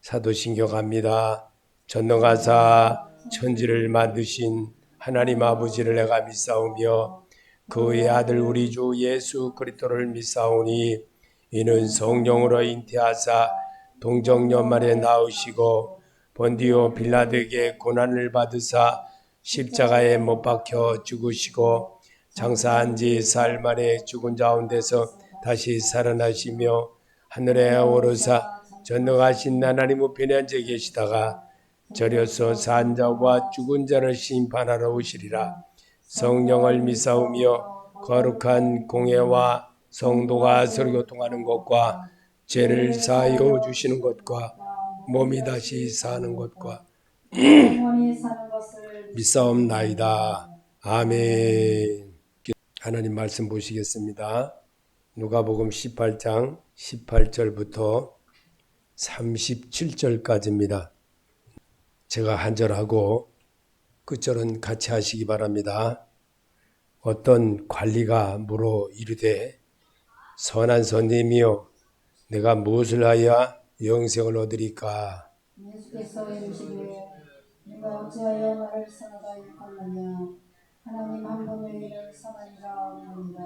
사도신경 갑니다. 전능하사 천지를 만드신 하나님 아버지를 내가 믿사오며 그의 아들 우리 주 예수 그리스도를 믿사오니 이는 성령으로 잉태하사 동정연말에 나으시고 본디오 빌라드에게 고난을 받으사 십자가에 못 박혀 죽으시고 장사한 지 사흘 만에 죽은 가운데서 다시 살아나시며 하늘에 오르사 전능하신 하나님 우편에 앉아 계시다가 저려서 산 자와 죽은 자를 심판하러 오시리라. 성령을 믿사오며 거룩한 공회와 성도가 서로 교통하는 것과 죄를 사하여 주시는 것과 몸이 다시 사는 것과 믿사옵나이다. 아멘. 하나님 말씀 보시겠습니다. 누가복음 18장 18절부터 37절까지입니다. 제가 한 절하고 끝절은 같이 하시기 바랍니다. 어떤 관리가 물어 이르되 선한 선생님이여 내가 무엇을 하여 영생을 얻으리까? 예수께서 이르시되 네가 어찌하여 나를 선하다 욕하느냐? 하나님 한 분 외에는 선한 이가 없느니라.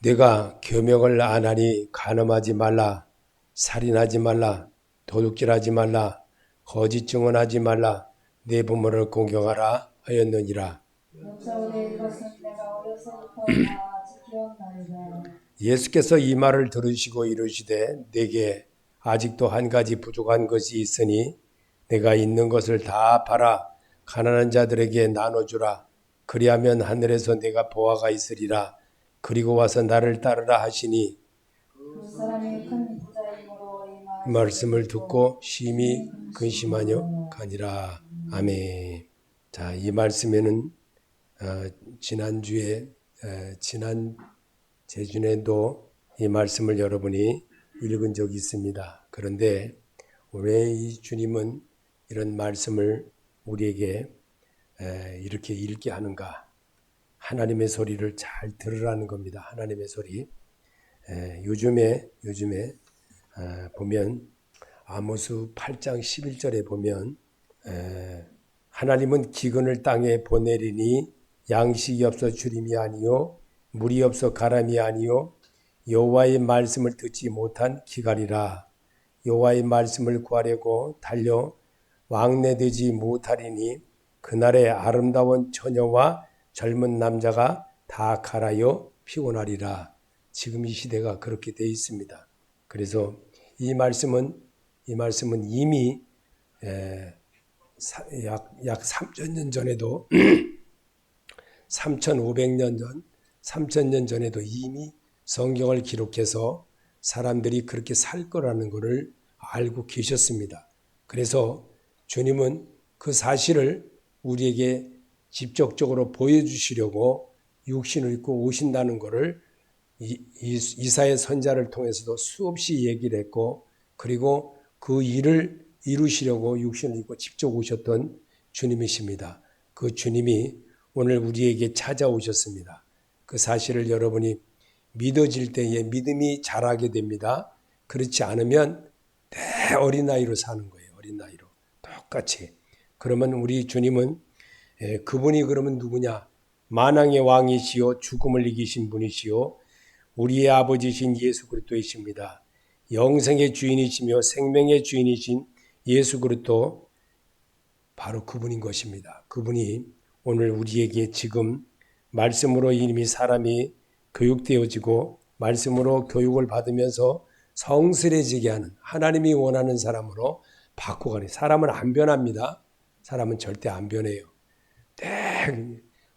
내가 계명을 안 하니 간음하지 말라, 살인하지 말라, 도둑질하지 말라, 거짓 증언하지 말라, 내 부모를 공경하라 하였느니라. 여짜오되 이것은 내가 어려서부터 다 지키었나이다. 예수께서 이 말을 들으시고 이르시되 내게 아직도 한 가지 부족한 것이 있으니 내가 있는 것을 다 팔아 가난한 자들에게 나눠주라. 그리하면 하늘에서 내가 보화가 있으리라. 그리고 와서 나를 따르라 하시니 그 사람이 큰 부자이므로 이 말씀을 듣고 심히 근심하여 가니라. 아멘. 자, 이 말씀에는 지난 재준에도 이 말씀을 여러분이 읽은 적이 있습니다. 그런데 왜 이 주님은 이런 말씀을 우리에게 이렇게 읽게 하는가? 하나님의 소리를 잘 들으라는 겁니다. 하나님의 소리. 요즘에 보면 아모스 8장 11절에 보면 하나님은 기근을 땅에 보내리니 양식이 없어 주림이 아니요 물이 없어 가람이 아니요 여호와의 말씀을 듣지 못한 기갈이라. 여호와의 말씀을 구하려고 달려 왕래되지 못하리니 그날에 아름다운 처녀와 젊은 남자가 다 갈아여 피곤하리라. 지금 이 시대가 그렇게 되어 있습니다. 그래서 이 말씀은 이미 약 3,000년 전에도 3,500년 전, 3,000년 전에도 이미 성경을 기록해서 사람들이 그렇게 살 거라는 것을 알고 계셨습니다. 그래서 주님은 그 사실을 우리에게 직접적으로 보여주시려고 육신을 입고 오신다는 것을 이사야 선지자를 통해서도 수없이 얘기를 했고, 그리고 그 일을 이루시려고 육신을 입고 직접 오셨던 주님이십니다. 그 주님이 오늘 우리에게 찾아오셨습니다. 그 사실을 여러분이 믿어질 때에 믿음이 자라게 됩니다. 그렇지 않으면 내 어린 나이로 사는 거예요. 어린 나이로 똑같이. 그러면 우리 주님은 그분이 그러면 누구냐? 만왕의 왕이시요 죽음을 이기신 분이시요 우리의 아버지신 예수 그리스도이십니다. 영생의 주인이시며 생명의 주인이신 예수 그리스도 바로 그분인 것입니다. 그분이 오늘 우리에게 지금 말씀으로 이미 사람이 교육되어지고 말씀으로 교육을 받으면서 성스러지게 하는 하나님이 원하는 사람으로 바꿔가는. 사람은 안 변합니다. 사람은 절대 안 변해요.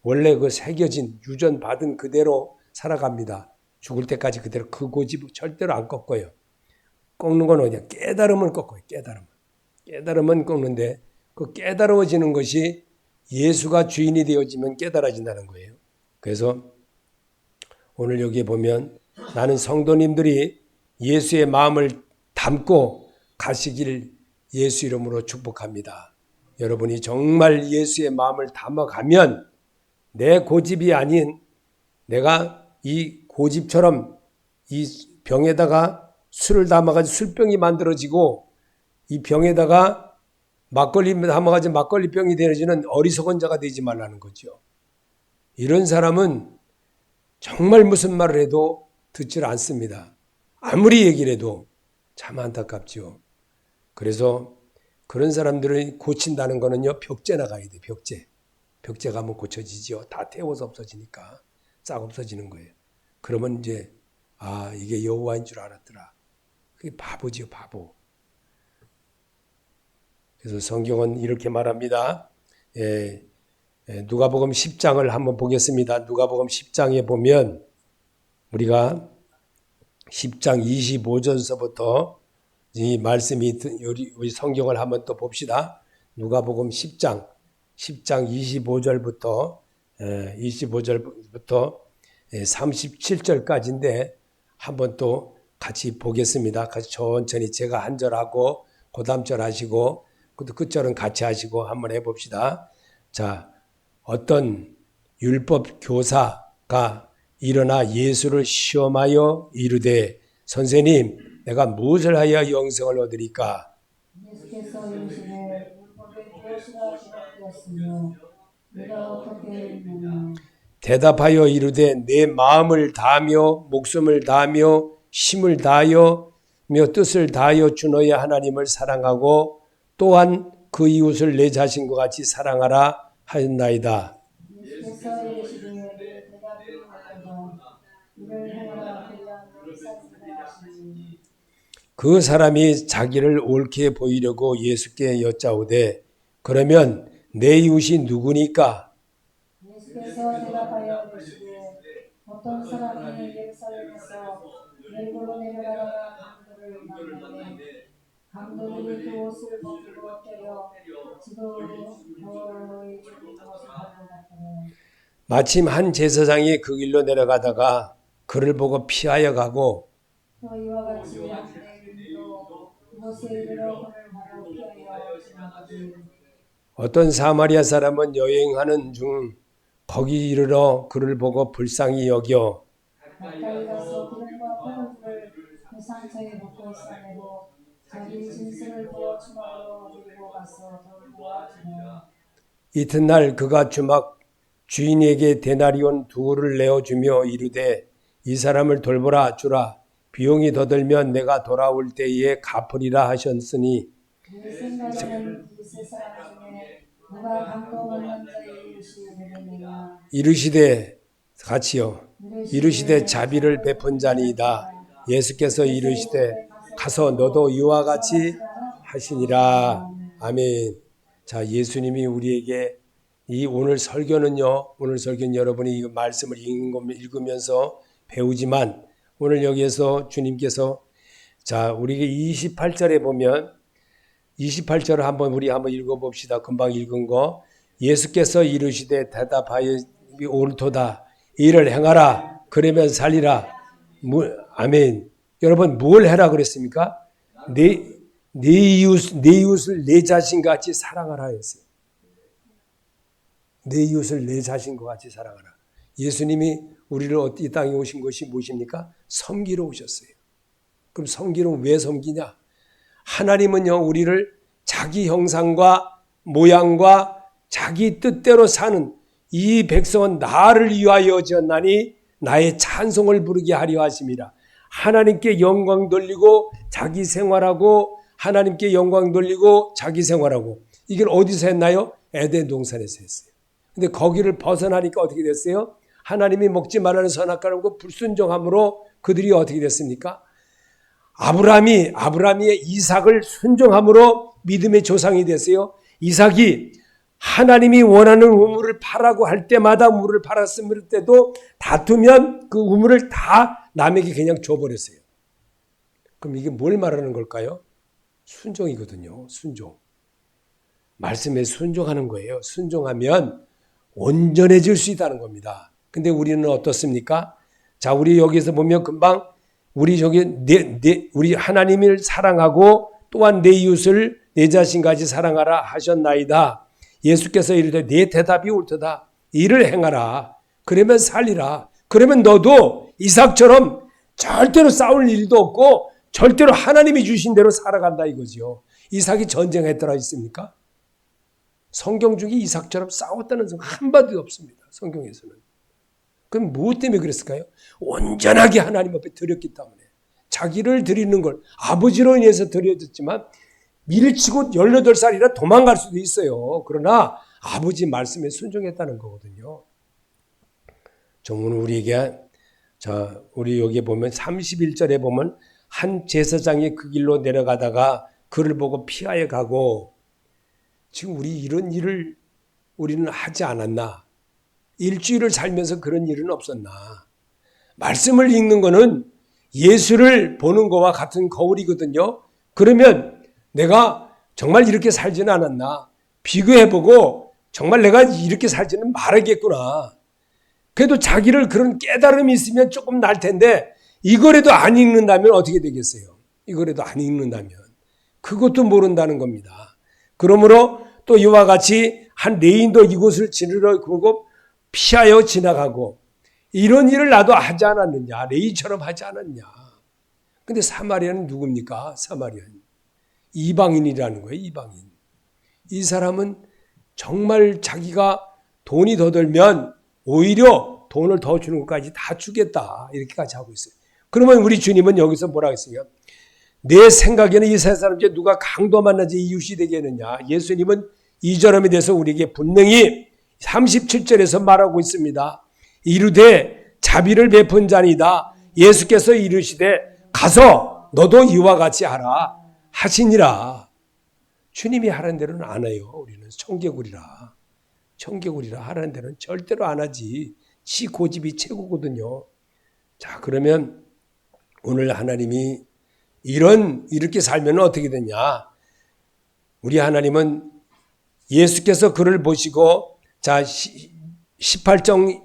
원래 그 새겨진 유전 받은 그대로 살아갑니다. 죽을 때까지 그대로 그 고집 절대로 안 꺾어요. 꺾는 건 어디야? 깨달음을 꺾어요. 깨달음은 꺾는데 그 깨달아지는 것이 예수가 주인이 되어지면 깨달아진다는 거예요. 그래서 오늘 여기에 보면 나는 성도님들이 예수의 마음을 담고 가시길 예수 이름으로 축복합니다. 여러분이 정말 예수의 마음을 담아가면 내 고집이 아닌 내가 이 고집처럼 이 병에다가 술을 담아가지고 술병이 만들어지고 이 병에다가 막걸리 담아가지고 막걸리 병이 되어지는 어리석은 자가 되지 말라는 거죠. 이런 사람은 정말 무슨 말을 해도 듣질 않습니다. 아무리 얘기를 해도 참 안타깝죠. 그래서 그런 사람들을 고친다는 거는요, 벽제 나가야 돼, 벽제. 벽제 가면 고쳐지죠. 다 태워서 없어지니까 싹 없어지는 거예요. 그러면 이제 이게 여호와인 줄 알았더라. 그게 바보지요, 바보. 그래서 성경은 이렇게 말합니다. 누가복음 10장을 한번 보겠습니다. 누가복음 10장에 보면 우리가 10장 25절서부터 이 말씀이 우리 성경을 한번 또 봅시다. 누가복음 10장 25절부터 37절까지인데 한번 또 같이 보겠습니다. 같이 천천히 제가 한 절하고 그다음 절 하시고 끝절은 같이 하시고 한번 해봅시다. 자, 어떤 율법 교사가 일어나 예수를 시험하여 이르되 선생님 내가 무엇을 하여 영생을 얻으리까? 예수께서 이르시되 율법에 무엇이라 기록되었으며 네가 어떻게 읽느냐? 대답하여 이르되 내 마음을 다하며 목숨을 다하며 힘을 다하여 뜻을 다하여 주 너의 하나님을 사랑하고 또한 그 이웃을 내 자신과 같이 사랑하라 하였나이다. 예수께서 이르시되 내 대답이 옳도다. 이를 행하라 그리하면 살리라 하시니 그 사람이 자기를 옳게 보이려고 예수께 여짜오되 그러면 내 이웃이 누구니까? 예수께서 대답하여 이르시되 어떤 사람이 예루살렘에서 예루로 내려가다가 강도를 만나매 강도들이 그 옷을 벗기고 때려 지도로 돌의 죽인 것을 가져갔더라. 마침 한 제사장이 그 길로 내려가다가 그를 보고 피하여 가고 또 이와 같이 한 레위인도 그곳에 이르러 그를 바로 피하여 지나가되 어떤 사마리아 사람은 여행하는 중 거기 이르러 그를 보고 불쌍히 여겨 가까이 가서 기름과 포도주를 그 상처에 붓고 싸매고 자기 짐승을 부어 주막으로 들고 가서 돌보아 주며 이튿날 그가 주막 주인에게 데나리온 두를 내어주며 이르되 이 사람을 돌보라 주라 비용이 더 들면 내가 돌아올 때에 갚으리라 하셨으니 내 생각에는 이 세 사람 중에 누가 강도 만난 자의 이웃이 되느냐 이르시되 같이요 이르시되 자비를 베푼 자니이다. 예수께서 이르시되 가서 너도 이와 같이 하시니라. 아멘. 자, 예수님이 우리에게 이 오늘 설교는 여러분이 이 말씀을 읽으면서 배우지만 오늘 여기에서 주님께서 자, 우리가 28절에 보면 28절을 우리 한번 읽어봅시다. 금방 읽은 거. 예수께서 이르시되 대답하여 옳도다. 이를 행하라. 그러면 살리라. 아멘. 여러분 뭘 해라 그랬습니까? 내 이웃을 내 자신같이 사랑하라 했어요. 내 이웃을 내 자신과 같이 사랑하라. 예수님이 우리를 이 땅에 오신 것이 무엇입니까? 섬기러 오셨어요. 그럼 섬기는 왜 섬기냐? 하나님은요 우리를 자기 형상과 모양과 자기 뜻대로 사는 이 백성은 나를 위하여 지었나니 나의 찬송을 부르게 하려 하심이라. 하나님께 영광 돌리고 자기 생활하고 하나님께 영광 돌리고 자기 생활하고 이걸 어디서 했나요? 에덴 동산에서 했어요. 근데 거기를 벗어나니까 어떻게 됐어요? 하나님이 먹지 말라는 선악과를 먹고 불순종함으로 그들이 어떻게 됐습니까? 아브라함이 이삭을 순종함으로 믿음의 조상이 됐어요. 이삭이 하나님이 원하는 우물을 파라고 할 때마다 우물을 팔았을 때도 다투면 그 우물을 다 남에게 그냥 줘버렸어요. 그럼 이게 뭘 말하는 걸까요? 순종이거든요. 순종. 말씀에 순종하는 거예요. 순종하면 온전해질 수 있다는 겁니다. 근데 우리는 어떻습니까? 자, 우리 여기서 보면 금방 우리 우리 하나님을 사랑하고 또한 내 이웃을 내 자신같이 사랑하라 하셨나이다. 예수께서 이르되 내 대답이 옳도다. 이를 행하라. 그러면 살리라. 그러면 너도 이삭처럼 절대로 싸울 일도 없고 절대로 하나님이 주신 대로 살아간다 이거죠. 이삭이 전쟁했더라 했습니까? 성경 중에 이삭처럼 싸웠다는 성경 한 마디도 없습니다. 성경에서는. 그럼 무엇 때문에 그랬을까요? 온전하게 하나님 앞에 드렸기 때문에. 자기를 드리는 걸 아버지로 인해서 드려졌지만 밀치고 18살이라 도망갈 수도 있어요. 그러나 아버지 말씀에 순종했다는 거거든요. 정말 우리에게 우리 여기 보면 31절에 보면 한 제사장이 그 길로 내려가다가 그를 보고 피하여 가고 지금 우리 이런 일을 우리는 하지 않았나? 일주일을 살면서 그런 일은 없었나? 말씀을 읽는 거는 예수를 보는 거와 같은 거울이거든요. 그러면 내가 정말 이렇게 살지는 않았나? 비교해보고 정말 내가 이렇게 살지는 말하겠구나. 그래도 자기를 그런 깨달음이 있으면 조금 날 텐데 이거라도 안 읽는다면 어떻게 되겠어요? 이거라도 안 읽는다면. 그것도 모른다는 겁니다. 그러므로 또 이와 같이 한 레인도 이곳을 지르러 보고 피하여 지나가고 이런 일을 나도 하지 않았느냐. 레이처럼 하지 않았냐. 근데 사마리아는 누굽니까? 사마리아는 이방인이라는 거예요. 이방인. 이 사람은 정말 자기가 돈이 더 들면 오히려 돈을 더 주는 것까지 다 주겠다. 이렇게까지 하고 있어요. 그러면 우리 주님은 여기서 뭐라고 했어요? 내 생각에는 이 세 사람 중에 누가 강도 만나지 이웃이 되겠느냐. 예수님은 이 절함에 대해서 우리에게 분명히 37절에서 말하고 있습니다. 이르되 자비를 베푼 자니다. 예수께서 이르시되 가서 너도 이와 같이 하라 하시니라. 주님이 하라는 대로는 안 해요. 우리는 청개구리라 하라는 대로는 절대로 안 하지. 지 고집이 최고거든요. 자, 그러면 오늘 하나님이 이렇게 살면 어떻게 되냐? 우리 하나님은 예수께서 그를 보시고, 자, 18장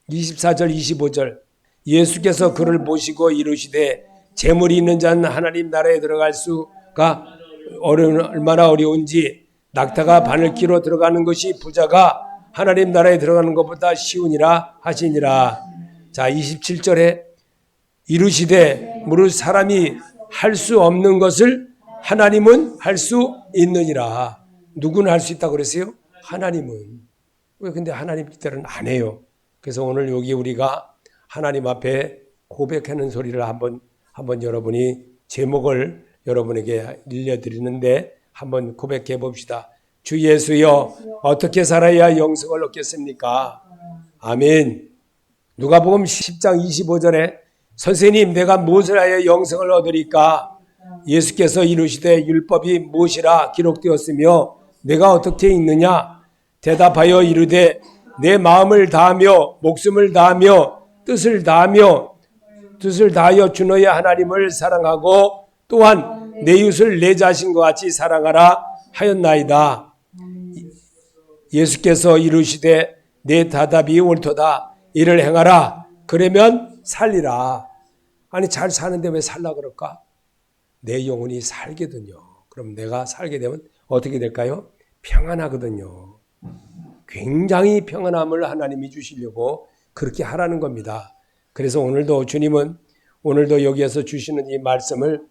24절 25절 예수께서 그를 보시고 이르시되 재물이 있는 자는 하나님 나라에 들어갈 수가 얼마나 어려운지 낙타가 바늘기로 들어가는 것이 부자가 하나님 나라에 들어가는 것보다 쉬우니라 하시니라. 자, 27절에 이르시되 무릇 사람이 할 수 없는 것을 하나님은 할 수 있느니라. 누구는 할 수 있다고 그랬어요? 하나님은. 왜 근데 하나님 뜻대로는 안 해요. 그래서 오늘 여기 우리가 하나님 앞에 고백하는 소리를 한번 여러분이 제목을 여러분에게 들려드리는데 한번 고백해 봅시다. 주 예수여 어떻게 살아야 영생을 얻겠습니까? 아멘. 누가복음 10장 25절에 선생님 내가 무엇을 하여 영생을 얻으리까? 예수께서 이르시되 율법이 무엇이라 기록되었으며 내가 어떻게 읽느냐? 대답하여 이르되 내 마음을 다하며 목숨을 다하며 뜻을 다하여 주 너의 하나님을 사랑하고 또한 내 이웃을 내 자신과 같이 사랑하라 하였나이다. 예수께서 이르시되 내 대답이 옳도다. 이를 행하라. 그러면 살리라. 아니 잘 사는데 왜 살라 그럴까? 내 영혼이 살거든요. 그럼 내가 살게 되면 어떻게 될까요? 평안하거든요. 굉장히 평안함을 하나님이 주시려고 그렇게 하라는 겁니다. 그래서 오늘도 주님은 오늘도 여기에서 주시는 이 말씀을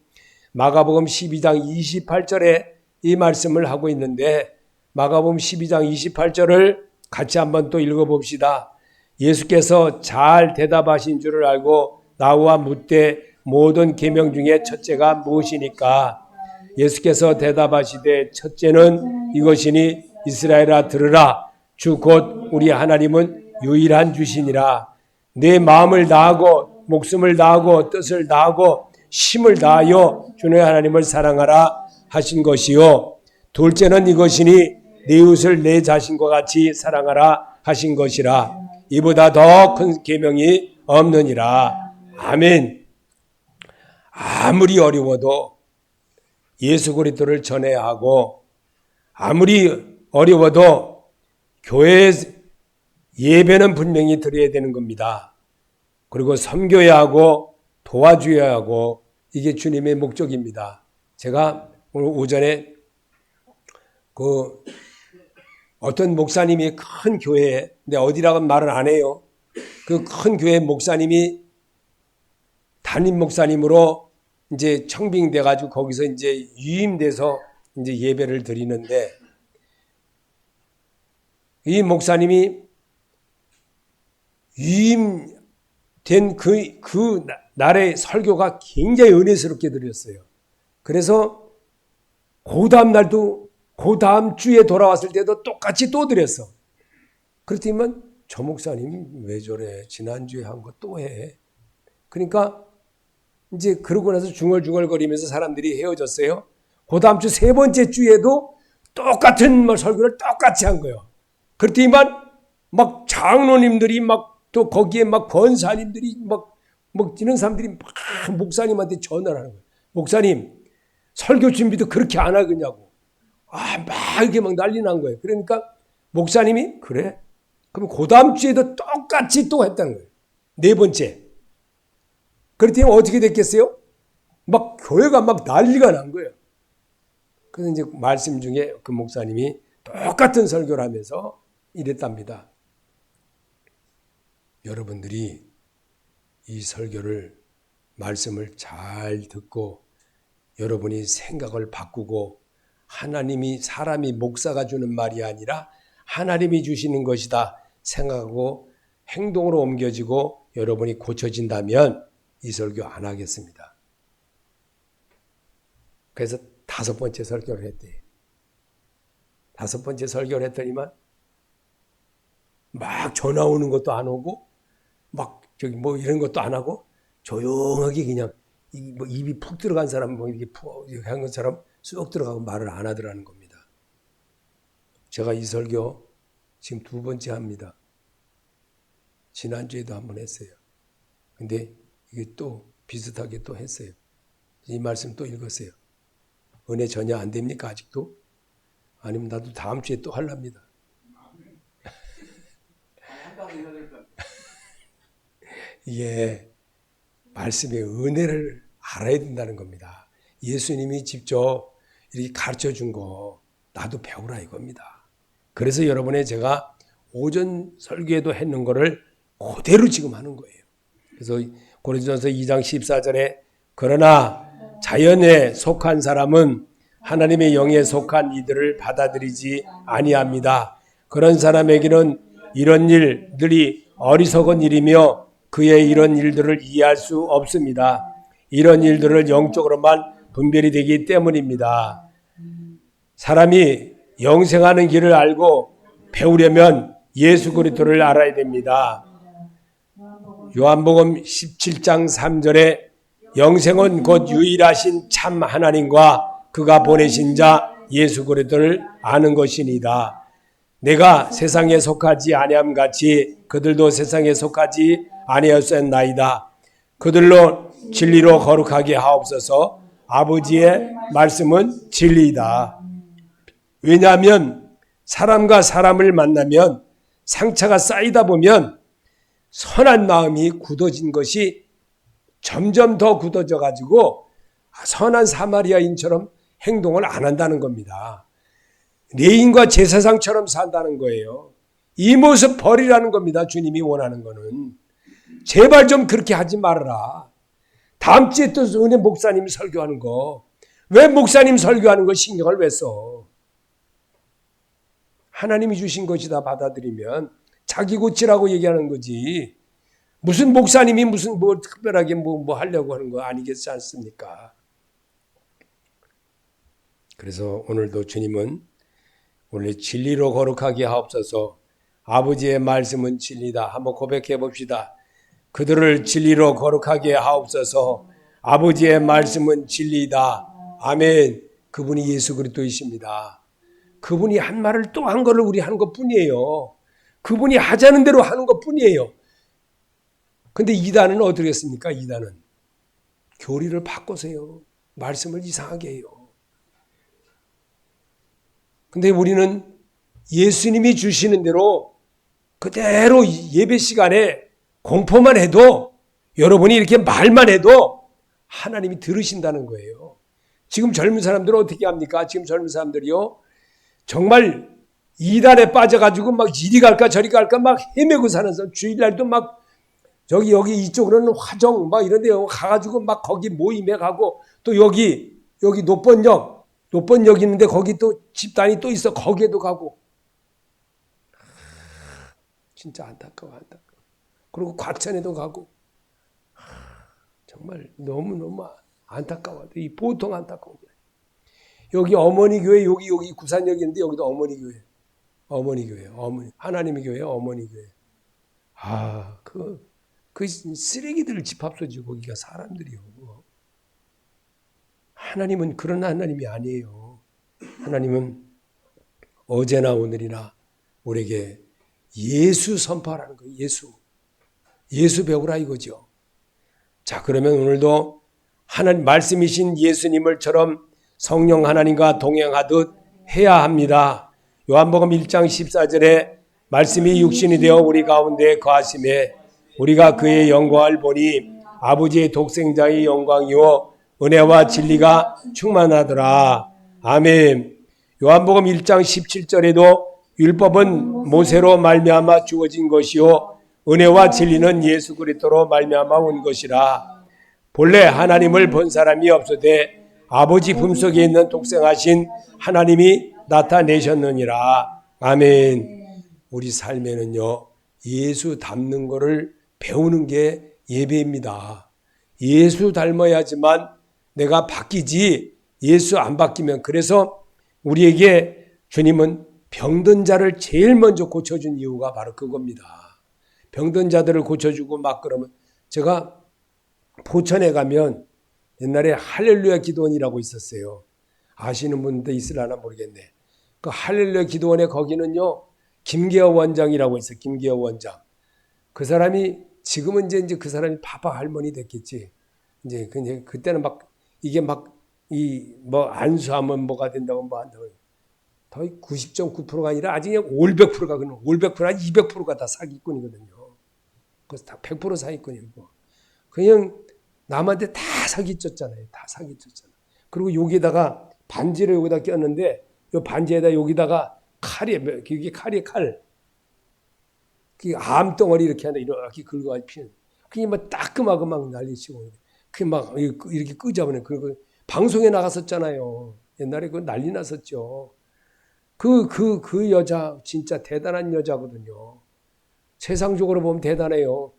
마가복음 12장 28절에 이 말씀을 하고 있는데 마가복음 12장 28절을 같이 한번 또 읽어봅시다. 예수께서 잘 대답하신 줄을 알고 나와 묻되 모든 계명 중에 첫째가 무엇이니까? 예수께서 대답하시되 첫째는 이것이니 이스라엘아 들으라. 주 곧 우리 하나님은 유일한 주시니라. 내 마음을 다하고 목숨을 다하고 뜻을 다하고 힘을 다하여 주 너의 하나님을 사랑하라 하신 것이요. 둘째는 이것이니 내 이웃을 내 자신과 같이 사랑하라 하신 것이라. 이보다 더 큰 계명이 없느니라. 아멘. 아무리 어려워도 예수 그리스도를 전해야 하고 아무리 어려워도 교회 예배는 분명히 드려야 되는 겁니다. 그리고 섬겨야 하고 도와줘야 하고 이게 주님의 목적입니다. 제가 오늘 오전에 어떤 목사님이 큰 교회에, 근데 어디라고 말은 안 해요. 그 큰 교회 목사님이 담임 목사님으로 이제 청빙돼 가지고 거기서 이제 유임돼서 이제 예배를 드리는데 이 목사님이 유임된 그 날의 설교가 굉장히 은혜스럽게 드렸어요. 그래서 그 다음 날도 그 다음 주에 돌아왔을 때도 똑같이 또 드렸어. 그렇지만 저 목사님이 왜 저래? 지난주에 한 거 또 해. 그러니까 이제 그러고 나서 중얼중얼거리면서 사람들이 헤어졌어요. 그 다음 주 세 번째 주에도 똑같은 설교를 똑같이 한 거예요. 그렇지만 막 장로님들이 막 또 거기에 막 권사님들이 막 이런 사람들이 막 목사님한테 전화를 하는 거예요. 목사님, 설교 준비도 그렇게 안 하겠냐고. 막 이렇게 막 난리 난 거예요. 그러니까 목사님이 그래? 그럼 그 다음 주에도 똑같이 또 했다는 거예요. 네 번째. 그랬더니 어떻게 됐겠어요? 막 교회가 막 난리가 난 거예요. 그래서 이제 말씀 중에 그 목사님이 똑같은 설교를 하면서 이랬답니다. 여러분들이 이 설교를 말씀을 잘 듣고 여러분이 생각을 바꾸고 하나님이 사람이 목사가 주는 말이 아니라 하나님이 주시는 것이다 생각하고 행동으로 옮겨지고 여러분이 고쳐진다면 이 설교 안 하겠습니다. 그래서 5번째 설교를 했대요. 5번째 설교를 했더니만 막 전화 오는 것도 안 오고 막 저기 뭐 이런 것도 안 하고 조용하게 그냥 입이 푹 들어간 사람 뭐 이렇게 푹 한 것처럼 쑥 들어가고 말을 안 하더라는 겁니다. 제가 이 설교 지금 2번째 합니다. 지난주에도 한번 했어요. 근데 이게 또 비슷하게 또 했어요. 이 말씀 또 읽었어요. 은혜 전혀 안 됩니까 아직도? 아니면 나도 다음 주에 또 하랍니다. 이게 말씀의 은혜를 알아야 된다는 겁니다. 예수님이 직접 이렇게 가르쳐 준 거 나도 배우라 이겁니다. 그래서 여러분의 제가 오전 설교에도 했는 거를 그대로 지금 하는 거예요. 그래서 고린도전서 2장 14절에 그러나 자연에 속한 사람은 하나님의 영에 속한 이들을 받아들이지 아니합니다. 그런 사람에게는 이런 일들이 어리석은 일이며 그의 이런 일들을 이해할 수 없습니다. 이런 일들을 영적으로만 분별이 되기 때문입니다. 사람이 영생하는 길을 알고 배우려면 예수 그리스도를 알아야 됩니다. 요한복음 17장 3절에 영생은 곧 유일하신 참 하나님과 그가 보내신 자 예수 그리스도를 아는 것이니이다. 내가 세상에 속하지 아니함 같이 그들도 세상에 속하지 아니하였나이다. 그들로 진리로 거룩하게 하옵소서. 아버지의 말씀은 진리이다. 왜냐하면 사람과 사람을 만나면 상처가 쌓이다 보면 선한 마음이 굳어진 것이 점점 더 굳어져 가지고 선한 사마리아인처럼 행동을 안 한다는 겁니다. 레인과 제사장처럼 산다는 거예요. 이 모습 버리라는 겁니다. 주님이 원하는 거는. 제발 좀 그렇게 하지 말아라. 다음 주에 또 은혜 목사님 설교하는 거. 왜 목사님 설교하는 거 신경을 왜 써? 하나님이 주신 것이다 받아들이면 자기 고치라고 얘기하는 거지. 무슨 목사님이 무슨 뭐 특별하게 뭐 하려고 하는 거 아니겠지 않습니까? 그래서 오늘도 주님은 원래 진리로 거룩하게 하옵소서. 아버지의 말씀은 진리다. 한번 고백해 봅시다. 그들을 진리로 거룩하게 하옵소서. 아버지의 말씀은 진리다. 아멘. 그분이 예수 그리스도이십니다. 그분이 한 말을 또 한 거를 우리 하는 것뿐이에요. 그분이 하자는 대로 하는 것뿐이에요. 근데 이단은 어떻게 했습니까? 이단은 교리를 바꿔서요. 말씀을 이상하게 해요. 근데 우리는 예수님이 주시는 대로 그대로 예배 시간에 공포만 해도 여러분이 이렇게 말만 해도 하나님이 들으신다는 거예요. 지금 젊은 사람들은 어떻게 합니까? 지금 젊은 사람들이요. 정말 이단에 빠져가지고 막 이리 갈까 저리 갈까 막 헤매고 사는 사람, 주일날도 막 여기 이쪽으로는 화정 막 이런 데 가가지고 막 거기 모임에 가고 또 여기 노번역 있는데 거기 또 집단이 또 있어. 거기에도 가고. 진짜 안타까워. 그리고 과천에도 가고. 정말 너무너무 안타까워. 이 보통 안타까운 거예요. 여기 어머니 교회, 여기 구산역인데 여기도 어머니 교회. 하나님의 교회, 어머니 교회. 그 쓰레기들 집합소지 거기가 사람들이요. 하나님은 그런 하나님이 아니에요. 하나님은 어제나 오늘이나 우리에게 예수 선포하라는 거예요. 예수 배우라 이거죠. 자, 그러면 오늘도 하나님 말씀이신 예수님을처럼 성령 하나님과 동행하듯 해야 합니다. 요한복음 1장 14절에 말씀이 육신이 되어 우리 가운데 거하심에 우리가 그의 영광을 보니 아버지의 독생자의 영광이요 은혜와 진리가 충만하더라. 아멘. 요한복음 1장 17절에도 율법은 모세로 말미암아 주어진 것이요 은혜와 진리는 예수 그리스도로 말미암아 온 것이라. 본래 하나님을 본 사람이 없으되 아버지 품속에 있는 독생하신 하나님이 나타내셨느니라. 아멘. 우리 삶에는요 예수 닮는 거를 배우는 게 예배입니다. 예수 닮아야지만 내가 바뀌지 예수 안 바뀌면. 그래서 우리에게 주님은 병든 자를 제일 먼저 고쳐준 이유가 바로 그겁니다. 병든 자들을 고쳐주고 막 그러면 제가 포천에 가면 옛날에 할렐루야 기도원이라고 있었어요. 아시는 분도 있으려나 모르겠네. 그 할렐루야 기도원에 거기는요 김계호 원장이라고 있어요. 김계호 원장. 그 사람이 지금은 이제 그 사람이 파파 할머니 됐겠지. 이제 그때는 막 이게 막 이 뭐 안수하면 뭐가 된다고 뭐 한다고. 더 90.9%가 아니라 아직 그냥 500%가 그냥 500%나 200%가 다 사기꾼이거든요. 그래서 다 100% 사기꾼이고. 그냥 남한테 다 사기쳤잖아요. 다 사기쳤잖아. 그리고 여기다가 반지를 여기다 꼈는데 요 반지에다 여기다가 이게 칼. 그 암덩어리 이렇게 하는데 이렇게 긁어가지고 피는. 그게 막 따끔하고 막 난리치고. 그게 막 이렇게 끄잡으네. 그리고 방송에 나갔었잖아요. 옛날에 그 난리 났었죠. 그 여자 진짜 대단한 여자거든요. 세상적으로 보면 대단해요.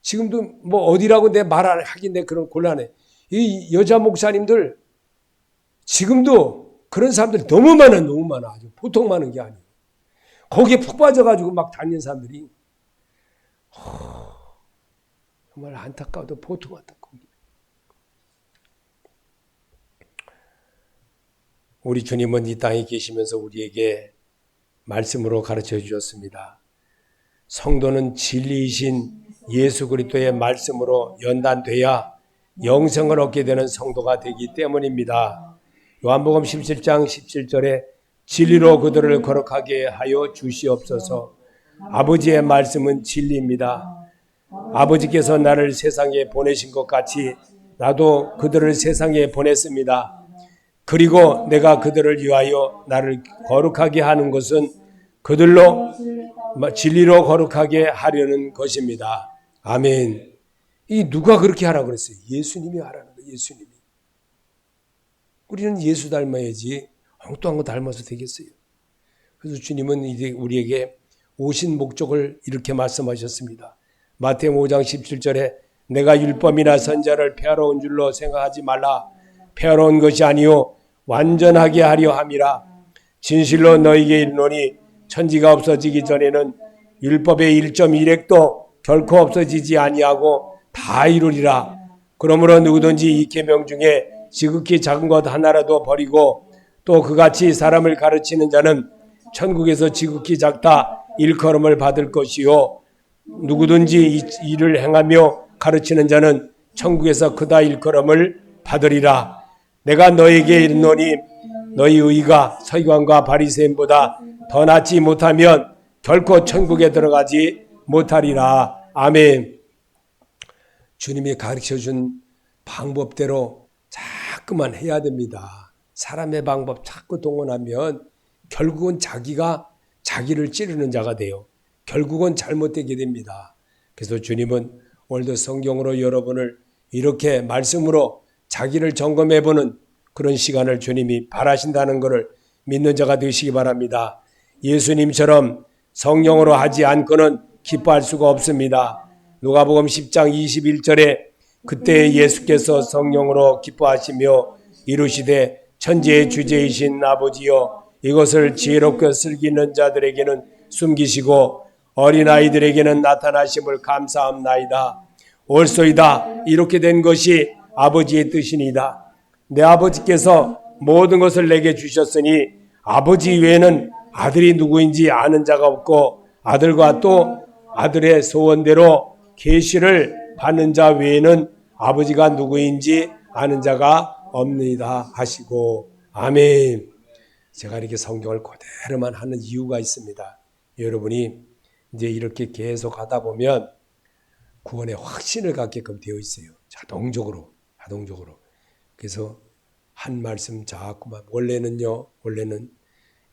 지금도 뭐 어디라고 내 말 안 하긴 내 그런 곤란해. 이 여자 목사님들 지금도 그런 사람들이 너무 많아. 아주 보통 많은 게 아니에요. 거기에 푹 빠져가지고 막 다니는 사람들이 정말 안타까워도 보통 안타까운 게. 우리 주님은 이 땅에 계시면서 우리에게 말씀으로 가르쳐 주셨습니다. 성도는 진리이신 예수 그리스도의 말씀으로 연단돼야 영생을 얻게 되는 성도가 되기 때문입니다. 요한복음 17장 17절에 진리로 그들을 거룩하게 하여 주시옵소서. 아버지의 말씀은 진리입니다. 아버지께서 나를 세상에 보내신 것 같이 나도 그들을 세상에 보냈습니다. 그리고 내가 그들을 위하여 나를 거룩하게 하는 것은 그들로 진리로 거룩하게 하려는 것입니다. 아멘. 이 누가 그렇게 하라고 그랬어요? 예수님이 하라는 거예요. 예수님이. 우리는 예수 닮아야지 엉뚱한 거 닮아서 되겠어요. 그래서 주님은 이제 우리에게 오신 목적을 이렇게 말씀하셨습니다. 마태복음 5장 17절에 내가 율법이나 선지자를 폐하러 온 줄로 생각하지 말라. 폐하러 온 것이 아니요 완전하게 하려 함이라. 진실로 너희에게 이르노니 천지가 없어지기 전에는 율법의 1.1획도 결코 없어지지 아니하고 다 이루리라. 그러므로 누구든지 이 계명 중에 지극히 작은 것 하나라도 버리고 또 그같이 사람을 가르치는 자는 천국에서 지극히 작다 일컬음을 받을 것이요 누구든지 이 일을 행하며 가르치는 자는 천국에서 크다 일컬음을 받으리라. 내가 너에게 이르노니 너희 의가 서기관과 바리새인보다 더 낫지 못하면 결코 천국에 들어가지 못하리라. 아멘. 주님이 가르쳐준 방법대로 자꾸만 해야 됩니다. 사람의 방법 자꾸 동원하면 결국은 자기가 자기를 찌르는 자가 돼요. 결국은 잘못되게 됩니다. 그래서 주님은 오늘도 성경으로 여러분을 이렇게 말씀으로 자기를 점검해보는 그런 시간을 주님이 바라신다는 것을 믿는 자가 되시기 바랍니다. 예수님처럼 성령으로 하지 않고는 기뻐할 수가 없습니다. 누가복음 10장 21절에 그때 예수께서 성령으로 기뻐하시며 이루시되 천지의 주제이신 아버지여 이것을 지혜롭게 슬기는 자들에게는 숨기시고 어린아이들에게는 나타나심을 감사합나이다. 옳소이다. 이렇게 된 것이 아버지의 뜻이니이다. 내 아버지께서 모든 것을 내게 주셨으니 아버지 외에는 아들이 누구인지 아는 자가 없고 아들과 또 아들의 소원대로 계시를 받는 자 외에는 아버지가 누구인지 아는 자가 없느니라 하시고 아멘. 제가 이렇게 성경을 그대로만 하는 이유가 있습니다. 여러분이 이제 이렇게 계속 하다 보면 구원의 확신을 갖게끔 되어 있어요. 자동적으로. 그래서 한 말씀 자꾸만 원래는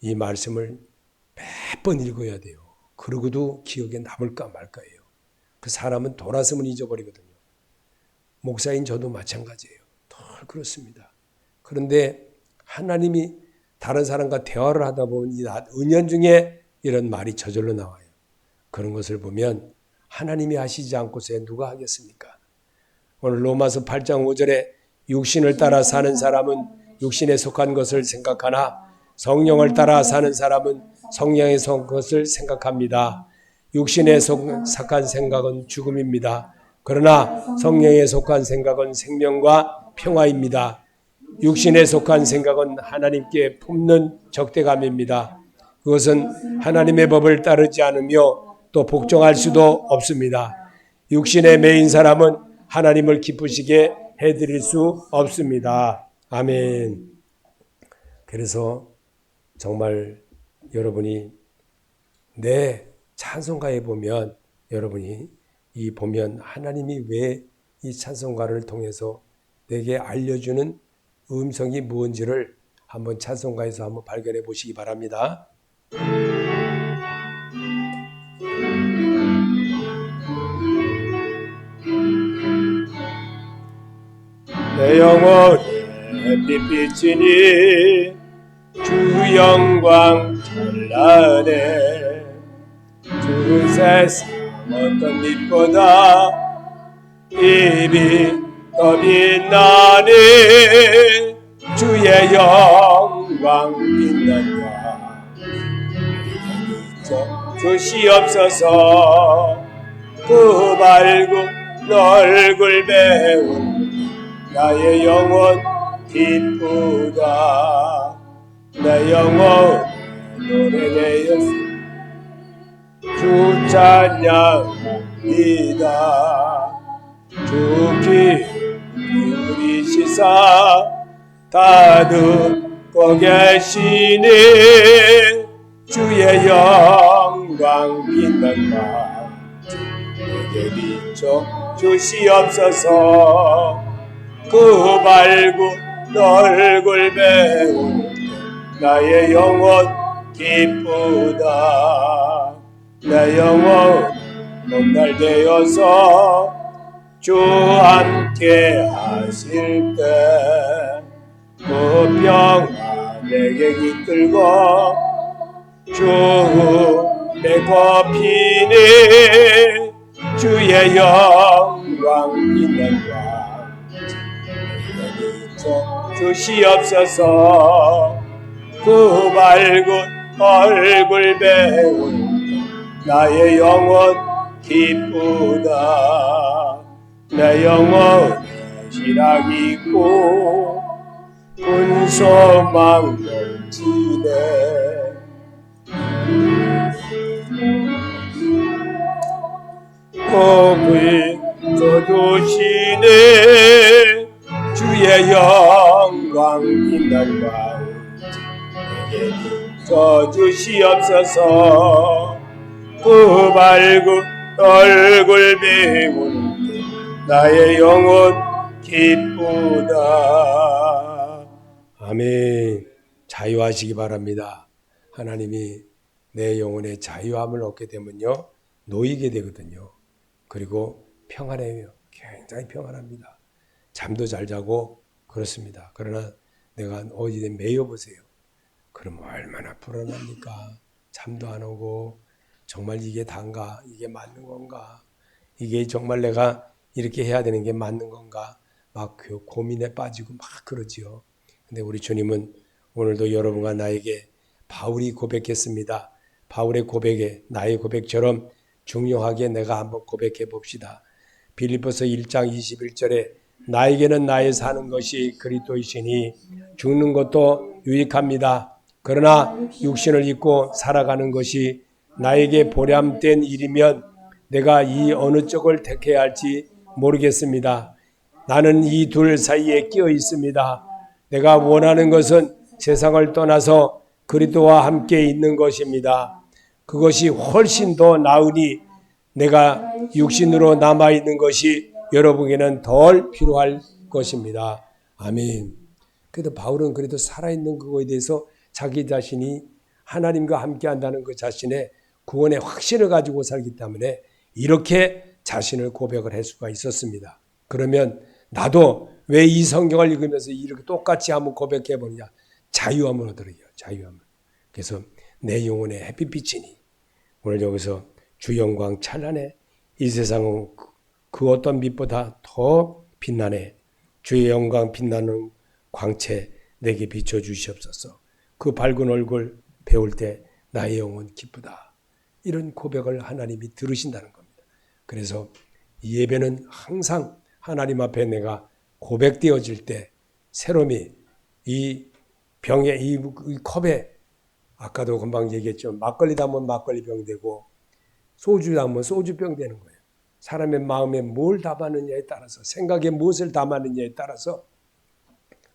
이 말씀을 몇 번 읽어야 돼요. 그러고도 기억에 남을까 말까예요. 그 사람은 돌아서면 잊어버리거든요. 목사인 저도 마찬가지예요. 늘 그렇습니다. 그런데 하나님이 다른 사람과 대화를 하다 보면 은연 중에 이런 말이 저절로 나와요. 그런 것을 보면 하나님이 하시지 않고서 누가 하겠습니까? 오늘 로마서 8장 5절에 육신을 따라 사는 사람은 육신에 속한 것을 생각하나 성령을 따라 사는 사람은 성령에 속한 것을 생각합니다. 육신에 속한 생각은 죽음입니다. 그러나 성령에 속한 생각은 생명과 평화입니다. 육신에 속한 생각은 하나님께 품는 적대감입니다. 그것은 하나님의 법을 따르지 않으며 또 복종할 수도 없습니다. 육신에 매인 사람은 하나님을 기쁘시게 해드릴 수 없습니다. 아멘. 그래서 정말 여러분이 내 찬송가에 보면 여러분이 보면 하나님이 왜 이 찬송가를 통해서 내게 알려주는 음성이 무엇인지를 한번 찬송가에서 한번 발견해 보시기 바랍니다. 내 영혼에 햇빛이니 주 영광 찬란해 주 세상 어떤 빛보다 입이 더 빛나니 주의 영광 빛난다. 주시옵소서 그 밝은 얼굴 배운 나의 영혼 기쁘다. 내 영혼 노래되었소 주 찬양합니다. 주 귀 기울이시사 다 듣고 계시니 주의 영광 빛난다. 내게 비춰 주시옵소서 그 밝은 얼굴 배운 나의 영혼 기쁘다. 내 영혼 몸날 되어서 주 함께 하실 때 그 평화 내게 이끌고 주 배고피니 주의 영광 빛난다. 주시옵소서 그 밝은 얼굴 배운 나의 영혼 기쁘다. 내 영혼에 희락이 있고 군 소망 넘치네. 복을 거두시네. 주의 영광 빛난다. 내게 비춰 주시옵소서 그 밝은 얼굴 배운 나의 영혼 기쁘다. 아멘. 자유하시기 바랍니다. 하나님이 내 영혼의 자유함을 얻게 되면요, 놓이게 되거든요. 그리고 평안해요. 굉장히 평안합니다. 잠도 잘 자고 그렇습니다. 그러나 내가 어디에 매여 보세요. 그럼 얼마나 불안합니까? 잠도 안 오고 정말 이게 단가? 이게 맞는 건가? 이게 정말 내가 이렇게 해야 되는 게 맞는 건가? 막 고민에 빠지고 막 그러지요. 근데 우리 주님은 오늘도 여러분과 나에게 바울이 고백했습니다. 바울의 고백에 나의 고백처럼 중요하게 내가 한번 고백해 봅시다. 빌립보서 1장 21절에 나에게는 나의 사는 것이 그리스도이시니 죽는 것도 유익합니다. 그러나 육신을 입고 살아가는 것이 나에게 보람된 일이면 내가 이 어느 쪽을 택해야 할지 모르겠습니다. 나는 이 둘 사이에 끼어 있습니다. 내가 원하는 것은 세상을 떠나서 그리스도와 함께 있는 것입니다. 그것이 훨씬 더 나으니 내가 육신으로 남아있는 것이 여러분에게는 덜 필요할 것입니다. 아멘. 그래도 바울은 그래도 살아있는 그거에 대해서 자기 자신이 하나님과 함께 한다는 그 자신의 구원의 확신을 가지고 살기 때문에 이렇게 자신을 고백을 할 수가 있었습니다. 그러면 나도 왜 이 성경을 읽으면서 이렇게 똑같이 한번 고백해 보느냐? 자유함을 얻으려요. 자유함을. 그래서 내 영혼의 햇빛이니 오늘 여기서 주 영광 찬란해. 이 세상은 그 어떤 빛보다 더 빛나네. 주의 영광 빛나는 광채 내게 비춰주시옵소서. 그 밝은 얼굴 배울 때 나의 영혼 기쁘다. 이런 고백을 하나님이 들으신다는 겁니다. 그래서 이 예배는 항상 하나님 앞에 내가 고백되어질 때 새롬이 이 병에 이 컵에 아까도 금방 얘기했죠. 막걸리 담으면 막걸리병 되고 소주 담으면 소주병 되는 거예요. 사람의 마음에 뭘 담았느냐에 따라서 생각에 무엇을 담았느냐에 따라서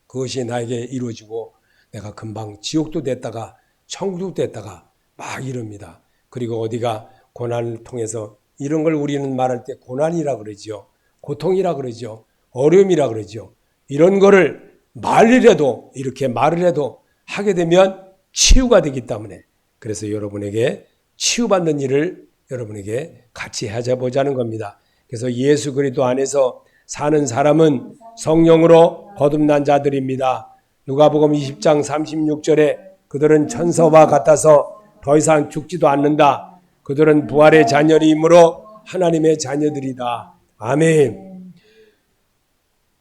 그것이 나에게 이루어지고 내가 금방 지옥도 됐다가 천국도 됐다가 막 이럽니다. 그리고 어디가 고난을 통해서 이런 걸 우리는 말할 때 고난이라 그러죠. 고통이라 그러죠. 어려움이라 그러죠. 이런 거를 말이라도 이렇게 말을 해도 하게 되면 치유가 되기 때문에 그래서 여러분에게 치유받는 일을 여러분에게 같이 하자보자는 겁니다. 그래서 예수 그리스도 안에서 사는 사람은 성령으로 거듭난 자들입니다. 누가복음 20장 36절에 그들은 천사와 같아서 더 이상 죽지도 않는다. 그들은 부활의 자녀이므로 하나님의 자녀들이다. 아멘.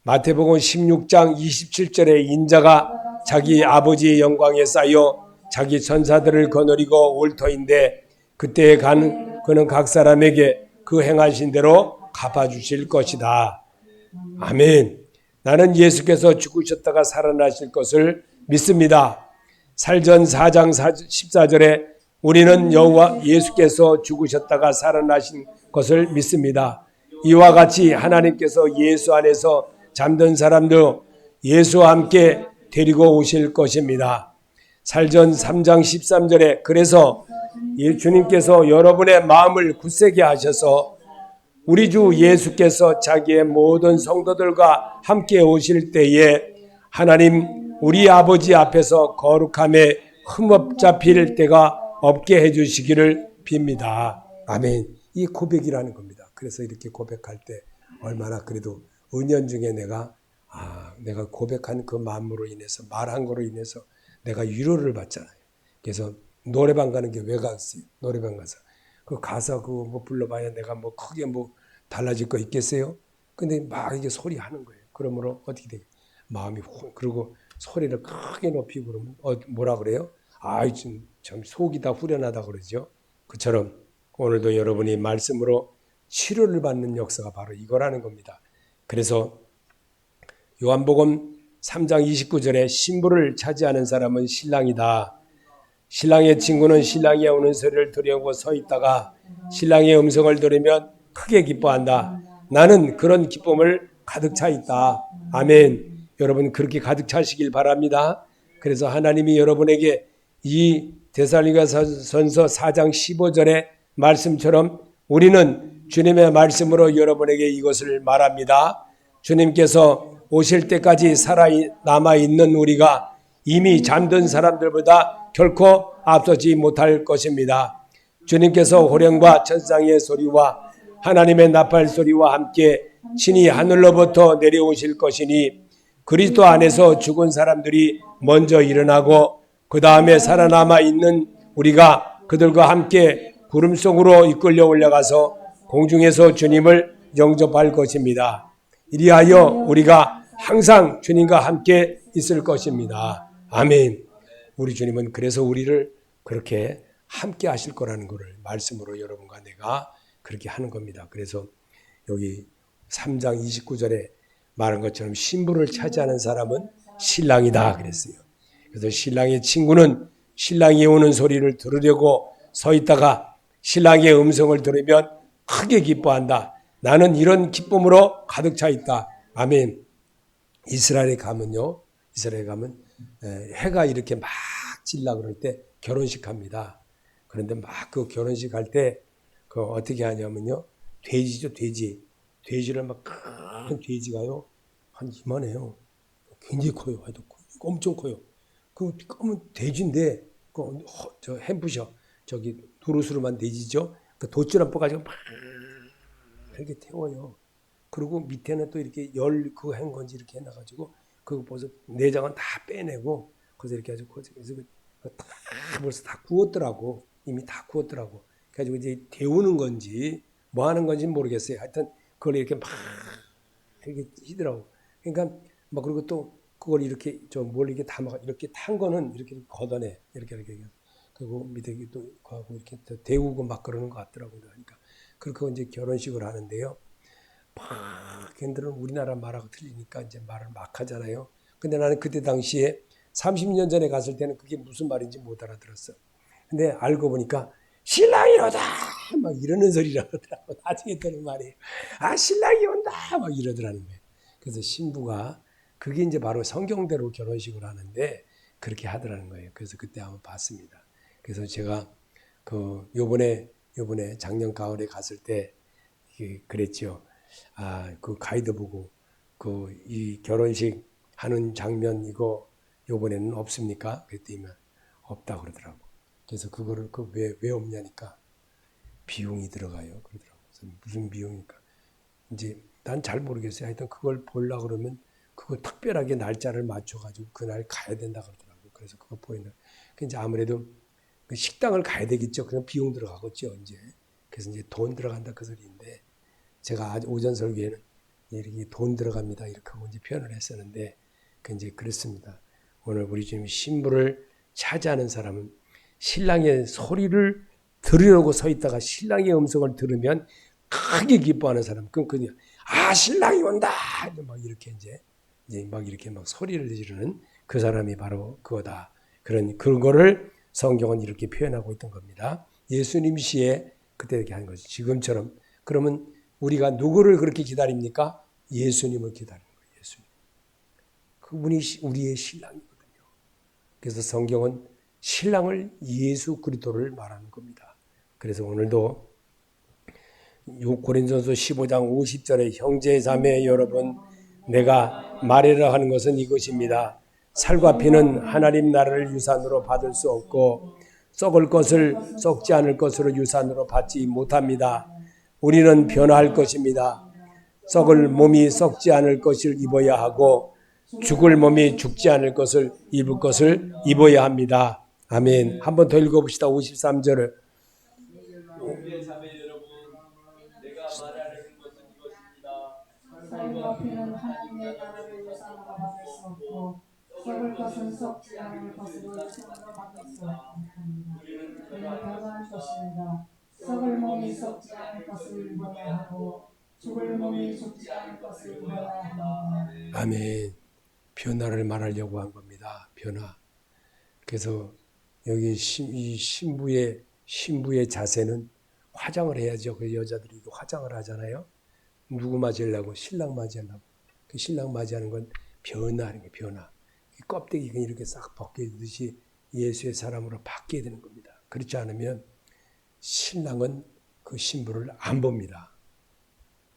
마태복음 16장 27절에 인자가 자기 아버지의 영광에 쌓여 자기 천사들을 거느리고 올 터인데 그때에 그는 각 사람에게 그 행하신 대로 갚아주실 것이다. 아멘. 나는 예수께서 죽으셨다가 살아나실 것을 믿습니다. 살전 4장 14절에 우리는 여호와 예수께서 죽으셨다가 살아나신 것을 믿습니다. 이와 같이 하나님께서 예수 안에서 잠든 사람도 예수와 함께 데리고 오실 것입니다. 살전 3장 13절에 그래서 주님께서 여러분의 마음을 굳세게 하셔서 우리 주 예수께서 자기의 모든 성도들과 함께 오실 때에 하나님 우리 아버지 앞에서 거룩함에 흠업 잡힐 때가 없게 해주시기를 빕니다. 아멘. 이 고백이라는 겁니다. 그래서 이렇게 고백할 때 얼마나 그래도 은연중에 내가 고백한 그 마음으로 인해서 말한 거로 인해서 내가 위로를 받잖아요. 그래서 노래방 가는 게 왜 갔어요? 노래방 가서 그 가사 그거 뭐 불러봐야 내가 뭐 크게 뭐 달라질 거 있겠어요? 근데 막 이게 소리 하는 거예요. 그러므로 어떻게 되겠어요? 마음이 그리고 소리를 크게 높이고 그러면 뭐라 그래요? 참 속이 다 후련하다 그러죠. 그처럼 오늘도 여러분이 말씀으로 치료를 받는 역사가 바로 이거라는 겁니다. 그래서 요한복음 3장 29절에 신부를 차지하는 사람은 신랑이다. 신랑의 친구는 신랑이 오는 소리를 들으려고 서 있다가 신랑의 음성을 들으면 크게 기뻐한다. 나는 그런 기쁨을 가득 차 있다. 아멘. 여러분 그렇게 가득 차시길 바랍니다. 그래서 하나님이 여러분에게 이 데살로니가전서 4장 15절의 말씀처럼 우리는 주님의 말씀으로 여러분에게 이것을 말합니다. 주님께서 오실 때까지 살아남아 있는 우리가 이미 잠든 사람들보다 결코 앞서지 못할 것입니다. 주님께서 호령과 천상의 소리와 하나님의 나팔 소리와 함께 친히 하늘로부터 내려오실 것이니 그리스도 안에서 죽은 사람들이 먼저 일어나고 그 다음에 살아남아 있는 우리가 그들과 함께 구름 속으로 이끌려 올라가서 공중에서 주님을 영접할 것입니다. 이리하여 우리가 항상 주님과 함께 있을 것입니다. 아멘. 우리 주님은 그래서 우리를 그렇게 함께 하실 거라는 것을 말씀으로 여러분과 내가 그렇게 하는 겁니다. 그래서 여기 3장 29절에 말한 것처럼 신부를 차지하는 사람은 신랑이다 그랬어요. 그래서 신랑의 친구는 신랑이 오는 소리를 들으려고 서 있다가 신랑의 음성을 들으면 크게 기뻐한다. 나는 이런 기쁨으로 가득 차 있다. 아멘. 이스라엘에 가면 해가 이렇게 막 질라 그럴 때 결혼식 합니다. 그런데 막 그 결혼식 할 때 그 어떻게 하냐면요. 돼지죠, 돼지. 돼지를 막 큰 돼지가요. 한 이만해요. 굉장히 커요. 하여튼 엄청 커요. 그 검은 돼지인데 저 햄프셔 저기 두루스름한 돼지죠. 그 돛줄 뽑아가지고 막 이렇게 태워요. 그리고 밑에는 또 이렇게 열 그거 한 건지 이렇게 해놔가지고 그거 벌써 내장은 다 빼내고 그래서 이렇게 해가지고 그래서 다 벌써 다 구웠더라고. 이미 다 구웠더라고. 그래가지고 이제 데우는 건지 뭐 하는 건지 모르겠어요. 하여튼 그걸 이렇게 막 이렇게 히더라고. 그러니까 막 그리고 또 그걸 이렇게 뭘 이렇게 담아 이렇게 탄 거는 이렇게 걷어내 이렇게 그리고 밑에 또 하고 이렇게 데우고 막 그러는 것 같더라고요. 그러니까 그렇게 이제 결혼식을 하는데요. 막 걔들은 우리나라 말하고 틀리니까 이제 말을 막 하잖아요. 근데 나는 그때 당시에 30년 전에 갔을 때는 그게 무슨 말인지 못 알아들었어. 근데 알고 보니까 신랑이로다 막 이러는 소리라 그러더라고. 나중에 들은 말이에요. 아 신랑이 온다 막 이러더라는 거예요. 그래서 신부가 그게 이제 바로 성경대로 결혼식을 하는데 그렇게 하더라는 거예요. 그래서 그때 한번 봤습니다. 그래서 제가 그 요번에 작년 가을에 갔을 때 그랬죠. 아, 그 가이드 보고 그 이 결혼식 하는 장면 이거 요번에는 없습니까? 그랬더니 없다 그러더라고. 그래서 그거를 왜 없냐니까 비용이 들어가요. 그러더라고. 그래서 무슨 비용이니까 이제 난 잘 모르겠어요. 하여튼 그걸 보려고 그러면 그거 특별하게 날짜를 맞춰가지고 그날 가야 된다 그러더라고. 그래서 그거 보이는. 이제 아무래도 그 식당을 가야 되겠죠. 그럼 비용 들어가겠죠. 이제. 그래서 이제 돈 들어간다 그 소리인데 제가 오전 설교에는 이렇게 돈 들어갑니다. 이렇게 하고 이제 표현을 했었는데 그 이제 그렇습니다. 오늘 우리 주님 신부를 차지하는 사람은 신랑의 소리를 들으려고 서 있다가 신랑의 음성을 들으면 크게 기뻐하는 사람. 그냥 아 신랑이 온다. 막 이렇게 이제 막 이렇게 막 소리를 지르는 그 사람이 바로 그거다. 그거를 성경은 이렇게 표현하고 있던 겁니다. 예수님 시에 그때 이렇게 한 거죠. 지금처럼. 그러면 우리가 누구를 그렇게 기다립니까? 예수님을 기다리는 거예요. 예수님. 그분이 우리의 신랑이거든요. 그래서 성경은 신랑을 예수 그리스도를 말하는 겁니다. 그래서 오늘도 고린도전서 15장 50절에 형제 자매 여러분 내가 말하려 하는 것은 이것입니다. 살과 피는 하나님 나라를 유산으로 받을 수 없고 썩을 것을 썩지 않을 것으로 유산으로 받지 못합니다. 우리는 변화할 것입니다. 썩을 몸이 썩지 않을 것을 입어야 하고 죽을 몸이 죽지 않을 것을 입을 것을 입어야 합니다. 아멘. 한 번 더 읽어봅시다. 53절을. 형제 자매 여러분, 내가 말하는 것은 이것입니다. 살과 피는 하나님의 나라를 유산으로 받을 수 없고 썩을 것은 썩지 않을 것으로 유산으로 받을 수 없습니다. 우리는 변화할 것입니다. 썩을 몸이 썩지 않을 것을 입어야 하고 죽을 몸이 죽지 않을 것을 입어야 합니다. 아멘. 변화를 말하려고 한 겁니다. 변화. 그래서 여기 이 신부의 자세는 화장을 해야죠. 그 여자들이 화장을 하잖아요. 누구 맞이하려고? 신랑 맞이하려고. 그 신랑 맞이하는 건 변화하는 게 변화. 껍데기가 이렇게 싹 벗기듯이 예수의 사람으로 바뀌어야 되는 겁니다. 그렇지 않으면 신랑은 그 신부를 안 봅니다.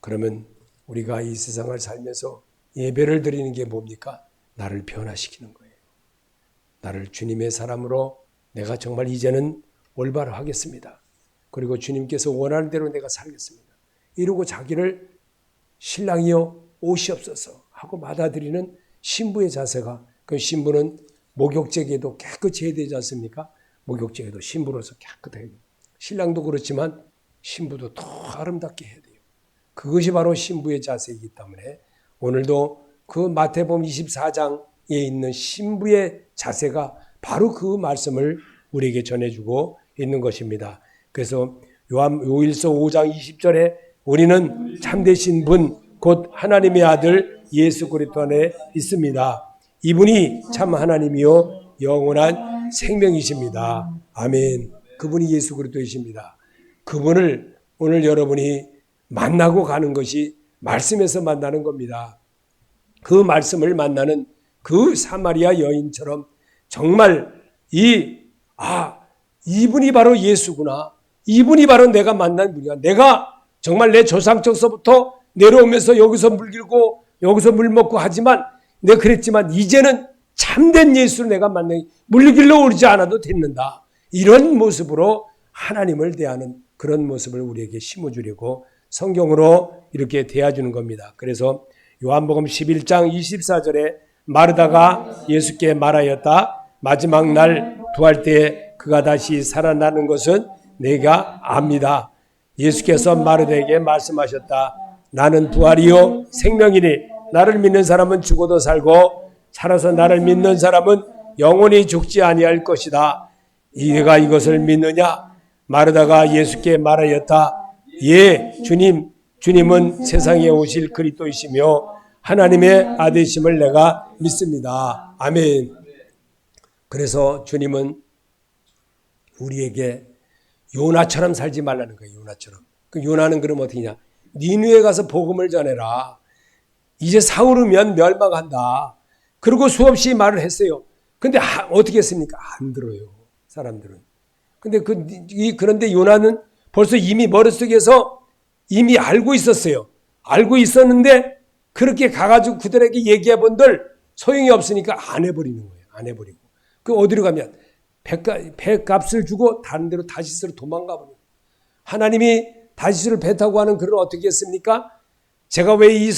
그러면 우리가 이 세상을 살면서 예배를 드리는 게 뭡니까? 나를 변화시키는 거예요. 나를 주님의 사람으로 내가 정말 이제는 올바로 하겠습니다. 그리고 주님께서 원하는 대로 내가 살겠습니다. 이러고 자기를 신랑이여 오시옵소서 하고 받아들이는 신부의 자세가, 그 신부는 목욕제계도 깨끗이 해야 되지 않습니까? 목욕제계도 신부로서 깨끗해야 돼요. 신랑도 그렇지만 신부도 더 아름답게 해야 돼요. 그것이 바로 신부의 자세이기 때문에 오늘도 그 마태복음 24장에 있는 신부의 자세가 바로 그 말씀을 우리에게 전해주고 있는 것입니다. 그래서 요일서 5장 20절에 우리는 참되신 분 곧 하나님의 아들 예수 그리스도 안에 있습니다. 이분이 참 하나님이요 영원한 생명이십니다. 아멘. 그분이 예수 그리스도이십니다. 그분을 오늘 여러분이 만나고 가는 것이 말씀에서 만나는 겁니다. 그 말씀을 만나는 그 사마리아 여인처럼 정말 이분이 바로 예수구나. 이분이 바로 내가 만난 분이야. 내가 정말 내 조상적서부터 내려오면서 여기서 물 길고 여기서 물 먹고 하지만 내가 그랬지만 이제는 참된 예수를 내가 만나기 물 길러 오르지 않아도 됐는다. 이런 모습으로 하나님을 대하는 그런 모습을 우리에게 심어주려고 성경으로 이렇게 대해주는 겁니다. 그래서 요한복음 11장 24절에 마르다가 예수께 말하였다. 마지막 날 부활 때에 그가 다시 살아나는 것은 내가 압니다. 예수께서 마르다에게 말씀하셨다. 나는 부활이요 생명이니 나를 믿는 사람은 죽어도 살고 살아서 나를 믿는 사람은 영원히 죽지 아니할 것이다. 네가 이것을 믿느냐? 마르다가 예수께 말하였다. 예, 주님은 세상에 오실 그리스도이시며 하나님의 아들이심을 내가 믿습니다. 아멘. 그래서 주님은 우리에게 요나처럼 살지 말라는 거예요. 요나처럼. 그 요나는 그럼 어떻게 하냐? 니느웨 가서 복음을 전해라. 이제 사울이면 멸망한다. 그리고 수없이 말을 했어요. 근데 어떻게 했습니까? 안 들어요. 사람들은. 그런데 요나는 벌써 이미 머릿속에서 이미 알고 있었어요. 알고 있었는데 그렇게 가가지고 그들에게 얘기해 본들 소용이 없으니까 안 해버리는 거예요. 안 해버리고. 그 어디로 가면 배값을 주고 다른 데로 다시스로 도망가 버려요. 하나님이 다시스를 배 타고 하는 글을 어떻게 했습니까? 제가 왜 이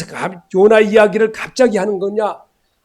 요나 이야기를 갑자기 하는 거냐?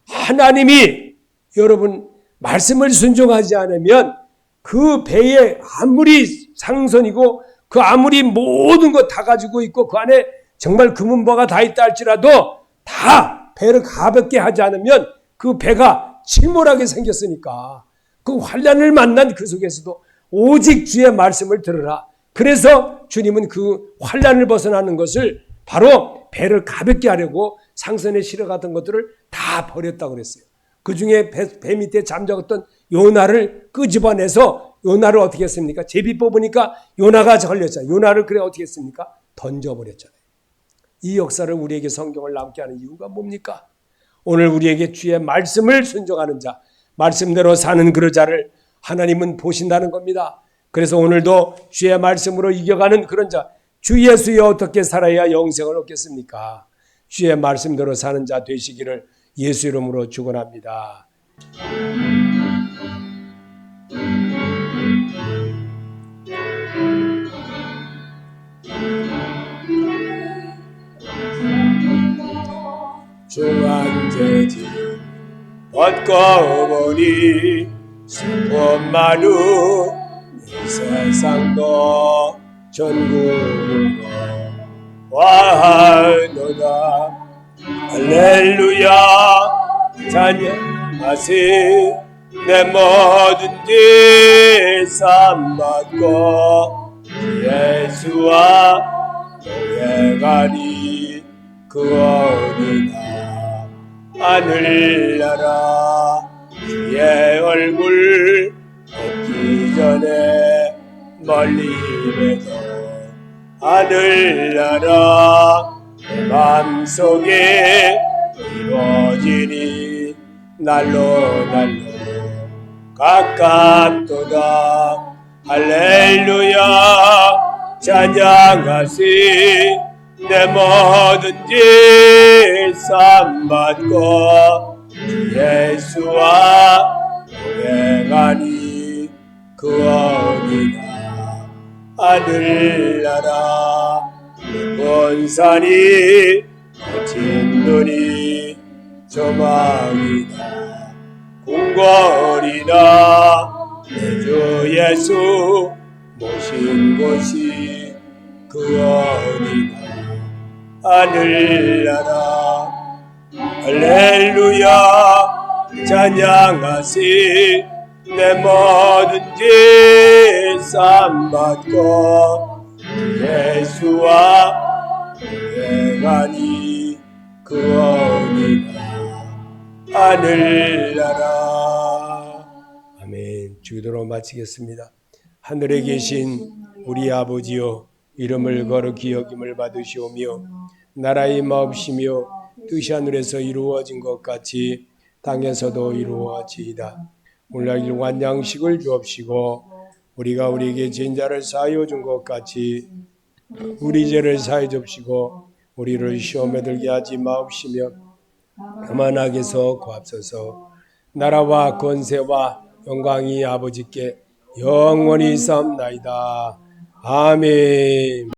하나님이 여러분 말씀을 순종하지 않으면 그 배에 아무리 상선이고 그 아무리 모든 거 다 가지고 있고 그 안에 정말 금은보가 다 있다 할지라도 다 배를 가볍게 하지 않으면 그 배가 침몰하게 생겼으니까 그 환난을 만난 그 속에서도 오직 주의 말씀을 들으라. 그래서 주님은 그 환난을 벗어나는 것을 바로 배를 가볍게 하려고 상선에 실어갔던 것들을 다 버렸다고 그랬어요. 그 중에 배 밑에 잠적었던 요나를 끄집어내서 요나를 어떻게 했습니까? 제비 뽑으니까 요나가 걸렸잖아요. 요나를 그래 어떻게 했습니까? 던져버렸잖아요. 이 역사를 우리에게 성경을 남게 하는 이유가 뭡니까? 오늘 우리에게 주의 말씀을 순종하는 자, 말씀대로 사는 그 자를 하나님은 보신다는 겁니다. 그래서 오늘도 주의 말씀으로 이겨가는 그런 자, 주 예수여 어떻게 살아야 영생을 얻겠습니까? 주의 말씀대로 사는 자 되시기를 예수 이름으로 축원합니다. 중한제지 벗고 보니 슬픔 많은 이 세상도 전국으로 와하노다. 할렐루야 찬양하세. 내 모든 죄 삼받고 예수와 동행하니 그 어느 날 하늘나라 주의 얼굴 뵙기 전에 멀리 뵈도 하늘나라 내 맘속에 이루어지니 날로 가깝도다. 할렐루야 찬양하시. 내 모든 죄 삼받고 예수와 동행하니 그 어디나 하늘나라 높은 산이 거친 눈이 조망이나 궁궐이나 내 주 예수 모신 곳이 그 어디나 하늘나라 할렐루야 찬양하시 내 뭐든지 쌈받고 예수와 여행하니 그 어디나 하늘나라. 아멘. 주기도로 마치겠습니다. 하늘에 계신 우리 아버지여 이름을 거룩히 여김을 받으시오며 나라의 임하옵시며 뜻이 하늘에서 이루어진 것 같이 땅에서도 이루어지이다. 오늘날 일용할 양식을 주옵시고 우리가 우리에게 죄인 자를 사하여 준 것 같이 우리 죄를 사하여 줍시고 우리를 시험에 들게 하지 마옵시며 다만 악에서 구하옵소서. 나라와 권세와 영광이 아버지께 영원히 있사옵나이다. 아멘.